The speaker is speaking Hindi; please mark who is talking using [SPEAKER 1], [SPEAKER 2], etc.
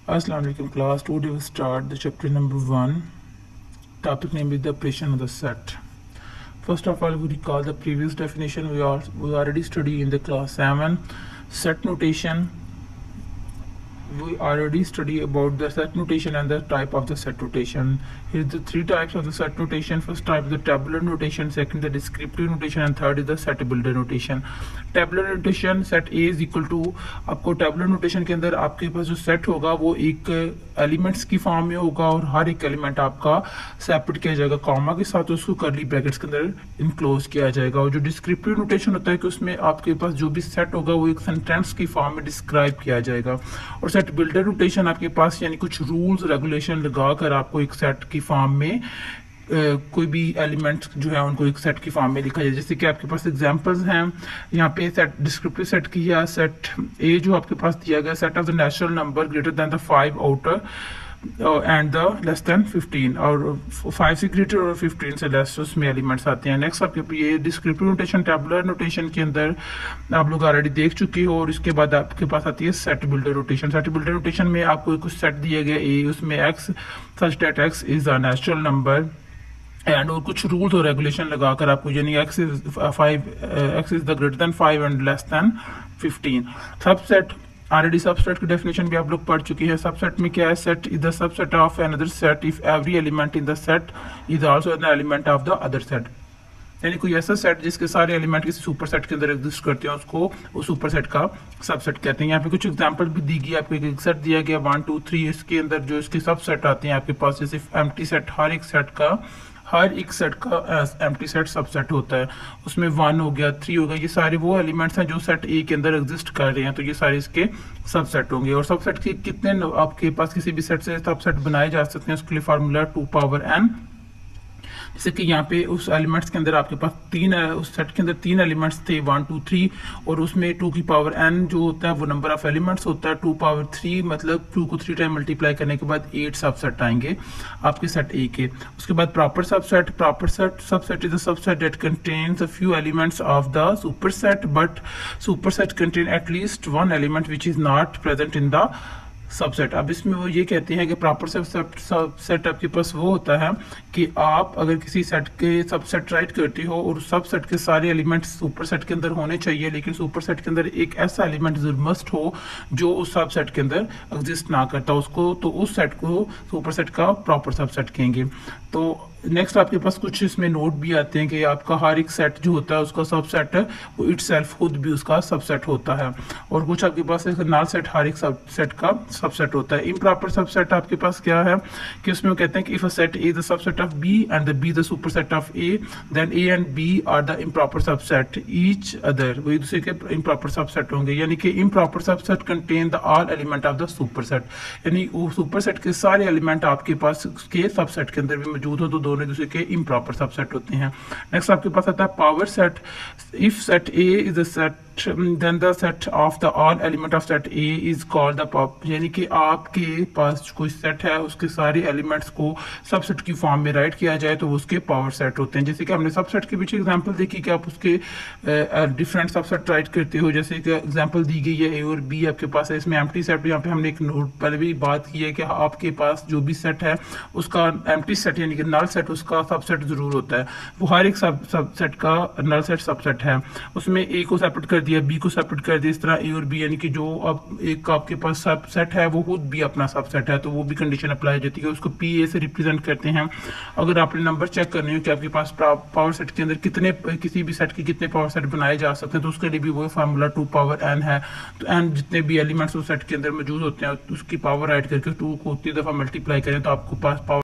[SPEAKER 1] Assalamu alaikum class. Today we start the chapter number 1. Topic name is the operation of the set. First of all, we recall the previous definition we already studied in the class 7. Set notation. We already studied about the set notation and the type of the set notation. Here's the three types of the set notation. First type is the tabular notation, second the descriptive notation, and third is the set builder notation. Tabular notation set A is equal to, आपको tabular notation के अंदर आपके पास जो set होगा वो एक एलिमेंट्स की फॉर्म में होगा और हर एक एलिमेंट आपका सेपरेट किया जाएगा कॉमा के साथ, उसको करली ब्रैकेट्स के अंदर इनक्लोज किया जाएगा। और जो डिस्क्रिप्टिव नोटेशन होता है कि उसमें आपके पास जो भी सेट होगा वो एक सेंटेंस की फॉर्म में डिस्क्राइब किया जाएगा। और सेट बिल्डर नोटेशन आपके पास यानी कुछ रूल्स रेगुलेशन लगाकर आपको एक सेट की फॉर्म में कोई भी एलिमेंट जो है उनको एक सेट की फॉर्म में लिखा जाए। जैसे कि आपके पास एग्जांपल्स हैं यहाँ पे सेट डिस्क्रिप्टिव सेट की या सेट ए जो आपके पास दिया गया, set of the natural number greater than the 5 outer and the less than 15, और 5 से ग्रेटर और 15 से लेस उसमें एलिमेंट्स आते हैं। नेक्स्ट आपके ये डिस्क्रिप्टिव नोटेशन टैबुलर नोटेशन के अंदर आप लोग ऑलरेडी देख चुके हो। और इसके बाद आपके पास आती है set builder notation. Set builder notation में आपको कुछ सेट दिया गया ए, उसमें x such that x is a natural number and और कुछ रूल्स और रेगुलेशन लगाकर आपको यानी x is the greater than 5 and less than 15। Subset already subset की डेफिनेशन भी आप लोग पढ़ चुके हैं। सबसेट में क्या है? Set is the subset of another set if every element in the set is also an element of the other set. यानी कोई ऐसा सेट जिसके सारे एलिमेंट किसी सुपर सेट के अंदर एग्जिस्ट करते हैं उसको वो सुपर सेट का सबसेट कहते हैं। यहाँ पे कुछ एग्जांपल भी दी गई, आपको एक सेट दिया गया 1 2 3, इसके अंदर जो इसके सबसेट आते हैं आपके पास, जैसे एम्प्टी सेट, हर एक सेट का एम्प्टी सेट सबसेट होता है। उसमें 1 हो गया, 3 हो गया, ये सारे वो एलिमेंट्स हैं जो सेट ए के अंदर एग्जिस्ट कर रहे हैं, तो ये सारे इसके सबसेट होंगे। और सबसेट के कितने आपके पास किसी भी सेट से सबसेट बनाए जा सकते हैं उसके लिए फार्मूला 2 पावर n। जैसे कि यहाँ पे उस एलिमेंट्स के अंदर आपके पास उस सेट के अंदर 3 एलिमेंट्स थे 1 2 3, और उसमें 2 की पावर n जो होता है वो नंबर ऑफ एलिमेंट्स होता है। 2 पावर 3 मतलब 2 को 3 टाइम मल्टीप्लाई करने के बाद 8 सबसेट आएंगे आपके सेट ए के। उसके बाद proper subset is a subset that contains a few elements of the super set but super set contain at least 1 element which is not present in the subset. अब इसमें वो ये कहते हैं कि प्रॉपर सबसेट आपके पास वो होता है कि आप अगर किसी सेट के सबसेट राइट करते हो और सबसेट के सारे एलिमेंट्स सुपर सेट के अंदर होने चाहिए, लेकिन सुपर सेट के अंदर एक ऐसा एलिमेंट मस्ट हो जो उस सबसेट के अंदर एग्जिस्ट ना करता उसको, तो उस सेट को सुपर सेट का प्रॉपर सबसेट कहेंगे। तो नेक्स्ट आपके पास कुछ इसमें नोट भी आते हैं कि आपका हर एक सेट जो होता है उसका सबसेट वो इटसेल्फ खुद भी उसका सबसेट होता है। और कुछ आपके पास नल सेट हर एक सबसेट का सबसेट होता है। इम्प्रॉपर सबसेट आपके पास क्या है कि उसमें वो कहते हैं कि if a set A the subset of B and the B the superset of A then A and B are the improper subset each other, वो एक दूसरे के इम्प्रॉपर सबसेट होंगे। यानी कि improper subset contain the all element of the superset, यानी वो सुपरसेट के सारे एलिमेंट आपके पास के सबसेट के अंदर भी मौजूद हो तो दोनों दूसरे के इम्प्रॉपर सबसेट होते हैं। नेक्स्ट आपके पास आता है power set. If set A is a set then the set of the all element of set A is called the pop, यानी कि आपके पास कोई सेट है उसके सारे एलिमेंट्स को सबसेट की फॉर्म में राइट किया जाए तो उसके पावर सेट होते हैं। जैसे कि हमने सबसेट के पीछे एग्जांपल देखी कि आप उसके डिफरेंट सबसेट राइट करते हो। जैसे कि एग्जांपल दी गई है ए और बी आपके पास है, इसमें एम्प्टी सेट। यहाँ पे हमने एक नोट पहले भी बात की है कि आपके पास जो भी सेट है उसका एम्प्टी सेट यानी कि नल सेट उसका सबसेट जरूर होता है। वो हर एक सबसेट का नल सेट सबसेट है। उसमें ए को सेपरेट कर दिया, बी को सेपरेट कर दिया, इस तरह ए और बी यानी कि जो अब एक आपके पास सबसेट है वो खुद भी अपना सबसेट है, तो वो भी कंडीशन अप्लाई होती है। उसको पी ए से रिप्रेजेंट करते हैं। अगर आपने नंबर चेक करने हो कि आपके पास पावर सेट के अंदर कितने किसी भी सेट के कितने पावर सेट बनाए जा सकते हैं तो उसके लिए भी वो फार्मूला 2 पावर n है। तो n जितने भी एलिमेंट्स उस सेट के अंदर मौजूद होते हैं उसकी पावर राइट करके 2 को उतनी दफा मल्टीप्लाई करें तो आपको पास पावर